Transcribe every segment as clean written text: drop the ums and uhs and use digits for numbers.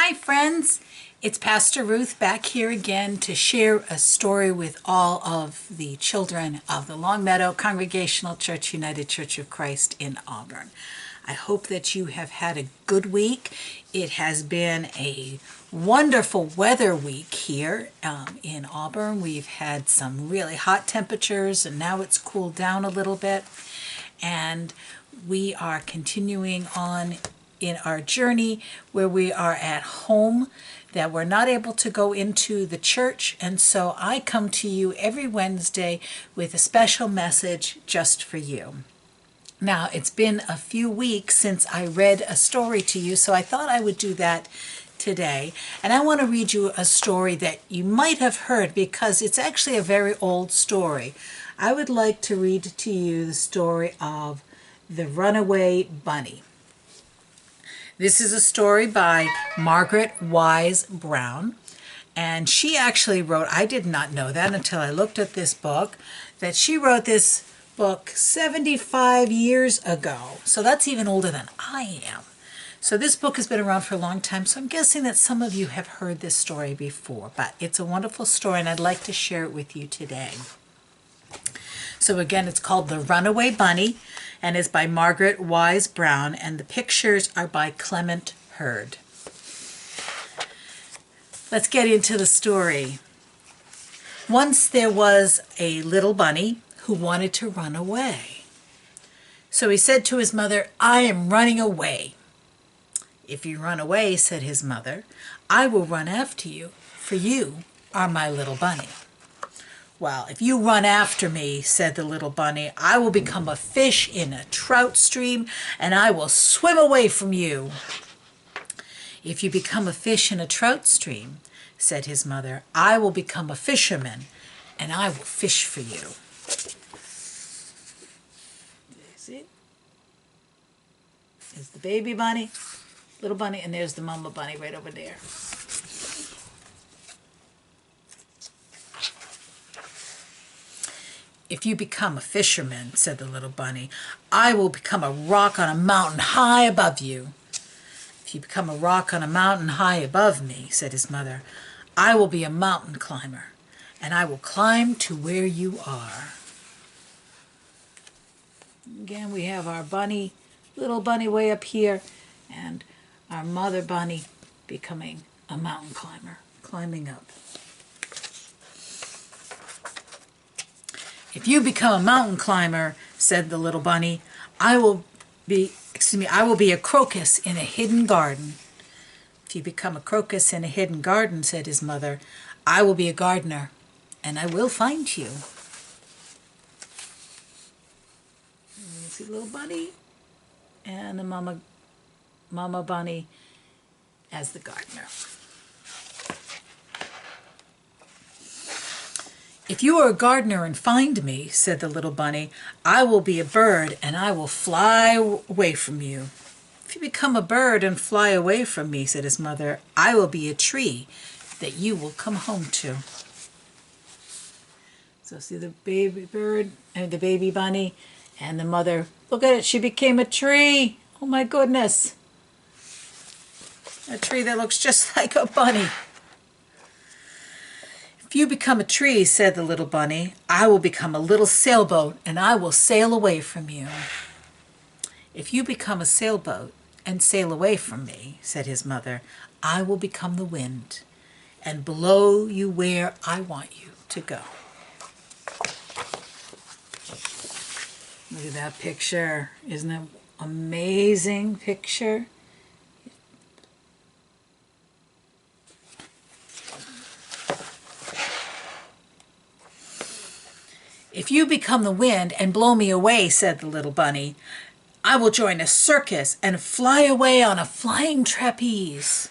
Hi friends, it's Pastor Ruth back here again to share a story with all of the children of the Longmeadow Congregational Church United Church of Christ in Auburn. I hope that you have had a good week. It has been a wonderful weather week here in Auburn. We've had some really hot temperatures and now it's cooled down a little bit. And we are continuing on in our journey where we are at home, that we're not able to go into the church, and so I come to you every Wednesday with a special message just for you. Now, it's been a few weeks since I read a story to you, so I thought I would do that today. And I want to read you a story that you might have heard because it's actually a very old story. I would like to read to you the story of the Runaway Bunny. This is a story by Margaret Wise Brown, and she actually wrote, I did not know that until I looked at this book, that she wrote this book 75 years ago. So that's even older than I am. So this book has been around for a long time, so I'm guessing that some of you have heard this story before, but it's a wonderful story and I'd like to share it with you today. So again, it's called The Runaway Bunny and is by Margaret Wise Brown, and the pictures are by Clement Hurd. Let's get into the story. Once there was a little bunny who wanted to run away. So he said to his mother, "I am running away." "If you run away," said his mother, "I will run after you, for you are my little bunny." "Well, if you run after me," said the little bunny, "I will become a fish in a trout stream, and I will swim away from you." "If you become a fish in a trout stream," said his mother, "I will become a fisherman, and I will fish for you." See? There's the baby bunny, little bunny, and there's the mama bunny right over there. "If you become a fisherman," said the little bunny, "I will become a rock on a mountain high above you." "If you become a rock on a mountain high above me," said his mother, "I will be a mountain climber, and I will climb to where you are." Again, we have our bunny, little bunny way up here, and our mother bunny becoming a mountain climber, climbing up. "If you become a mountain climber," said the little bunny, I will be a crocus in a hidden garden." "If you become a crocus in a hidden garden," said his mother, "I will be a gardener, and I will find you." You see the little bunny and the mama bunny as the gardener. "If you are a gardener and find me," said the little bunny, "I will be a bird and I will fly away from you." "If you become a bird and fly away from me," said his mother, "I will be a tree that you will come home to." So see the baby bird and the baby bunny and the mother. Look at it, she became a tree. Oh my goodness. A tree that looks just like a bunny. "If you become a tree," said the little bunny, "I will become a little sailboat and I will sail away from you." "If you become a sailboat and sail away from me," said his mother, "I will become the wind and blow you where I want you to go." Look at that picture. Isn't that an amazing picture? "If you become the wind and blow me away," said the little bunny, "I will join a circus and fly away on a flying trapeze."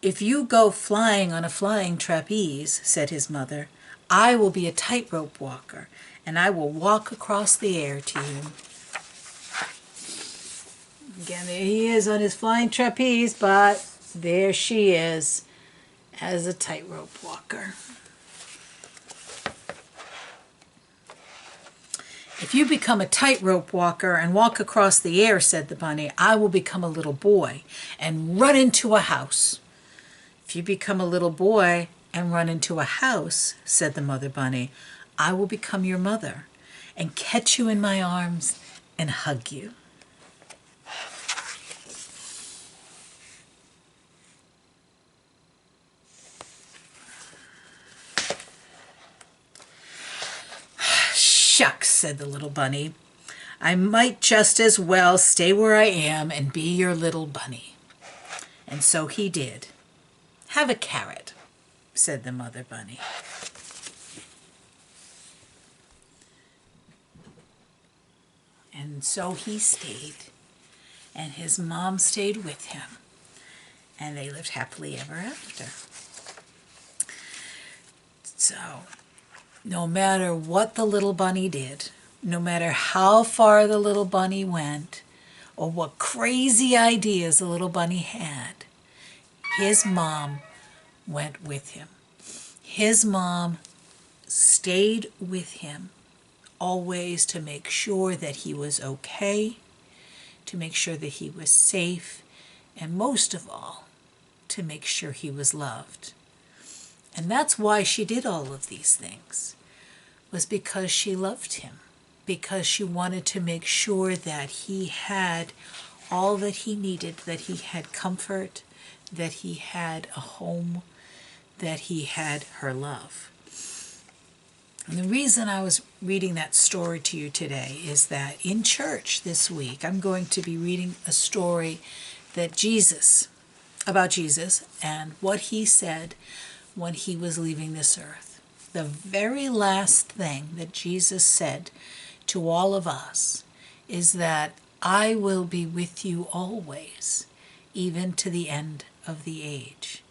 "If you go flying on a flying trapeze," said his mother, "I will be a tightrope walker and I will walk across the air to you." Again, there he is on his flying trapeze, but there she is as a tightrope walker. If you become a tightrope walker and walk across the air, said the bunny, I will become a little boy and run into a house. If you become a little boy and run into a house, said the mother bunny, I will become your mother and catch you in my arms and hug you. Shucks, said the little bunny. I might just as well stay where I am and be your little bunny. And so he did. Have a carrot, said the mother bunny. And so he stayed, and his mom stayed with him, and they lived happily ever after. So, no matter what the little bunny did, no matter how far the little bunny went, or what crazy ideas the little bunny had, his mom went with him. His mom stayed with him, always to make sure that he was okay, to make sure that he was safe, and most of all, to make sure he was loved. And that's why she did all of these things, was because she loved him, because she wanted to make sure that he had all that he needed, that he had comfort, that he had a home, that he had her love. And the reason I was reading that story to you today is that in church this week, I'm going to be reading a story about Jesus and what he said when he was leaving this earth. The very last thing that Jesus said to all of us is that I will be with you always, even to the end of the age.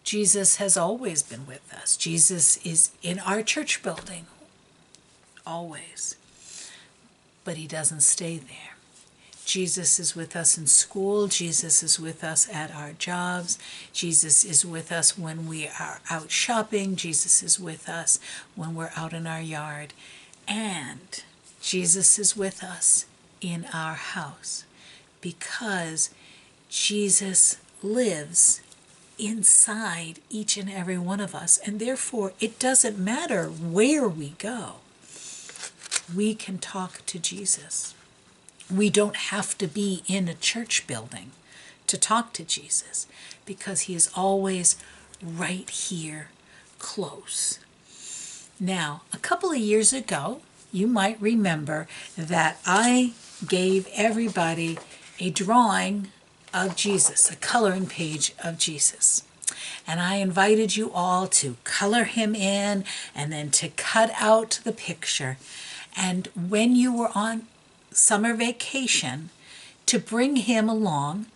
Jesus has always been with us. Jesus is in our church building, always. But he doesn't stay there. Jesus is with us in school. Jesus is with us at our jobs. Jesus is with us when we are out shopping. Jesus is with us when we're out in our yard. And Jesus is with us in our house because Jesus lives inside each and every one of us. And therefore, it doesn't matter where we go. We can talk to Jesus. We don't have to be in a church building to talk to Jesus because he is always right here close. Now, a couple of years ago, you might remember that I gave everybody a drawing of Jesus, a coloring page of Jesus. And I invited you all to color him in and then to cut out the picture. And when you were on summer vacation, to bring him along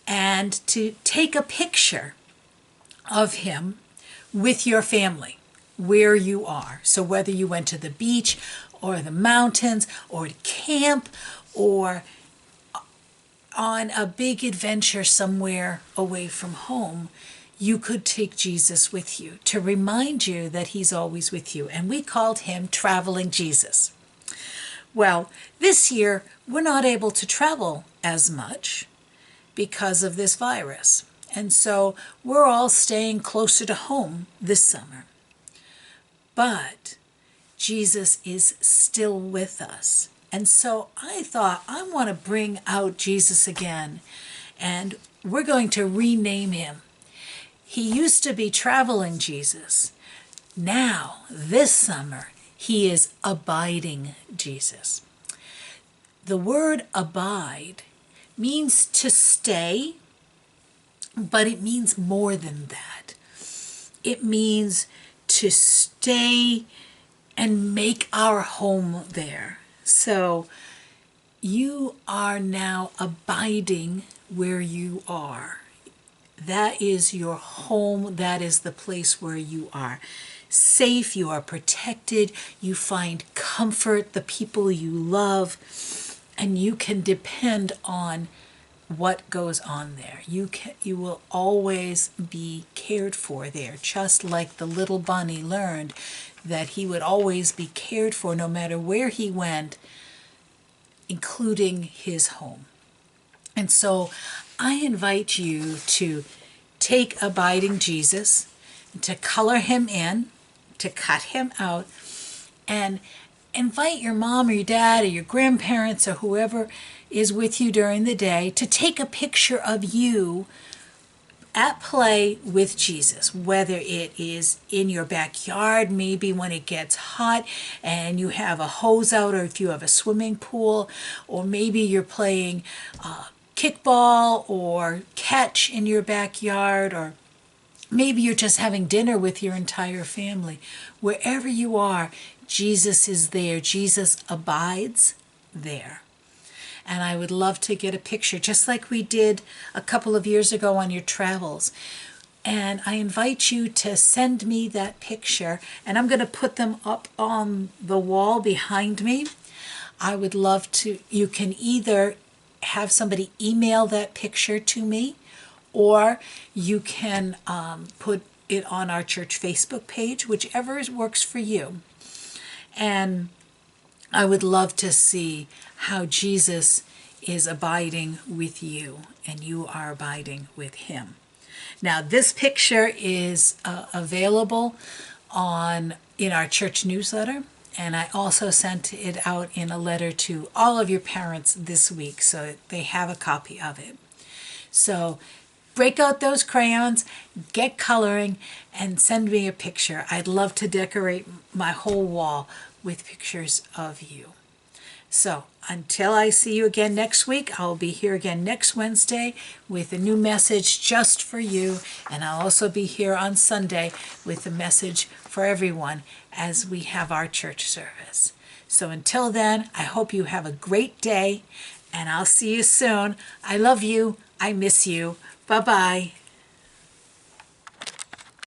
and to take a picture of him with your family where you are. So whether you went to the beach or the mountains or to camp or on a big adventure somewhere away from home, you could take Jesus with you to remind you that he's always with you. And we called him Traveling Jesus. Well, this year, we're not able to travel as much because of this virus. And so we're all staying closer to home this summer. But Jesus is still with us. And so I thought, I want to bring out Jesus again. And we're going to rename him. He used to be Traveling Jesus. Now, this summer, he is Abiding Jesus. The word abide means to stay, but it means more than that. It means to stay and make our home there. So you are now abiding where you are. That is your home. That is the place where you are safe, you are protected, you find comfort, the people you love, and you can depend on what goes on there. You will always be cared for there, just like the little bunny learned that he would always be cared for no matter where he went, including his home. And so I invite you to take Abiding Jesus, to color him in, to cut him out, and invite your mom or your dad or your grandparents or whoever is with you during the day to take a picture of you at play with Jesus, whether it is in your backyard, maybe when it gets hot and you have a hose out, or if you have a swimming pool, or maybe you're playing kickball or catch in your backyard, or maybe you're just having dinner with your entire family. Wherever you are, Jesus is there. Jesus abides there. And I would love to get a picture, just like we did a couple of years ago on your travels. And I invite you to send me that picture, and I'm going to put them up on the wall behind me. I would love to, you can either have somebody email that picture to me, or you can put it on our church Facebook page, whichever works for you. And I would love to see how Jesus is abiding with you and you are abiding with him. Now, this picture is available in our church newsletter, and I also sent it out in a letter to all of your parents this week, so they have a copy of it. So break out those crayons, get coloring, and send me a picture. I'd love to decorate my whole wall with pictures of you. So until I see you again next week, I'll be here again next Wednesday with a new message just for you. And I'll also be here on Sunday with a message for everyone as we have our church service. So until then, I hope you have a great day, and I'll see you soon. I love you. I miss you. Bye-bye.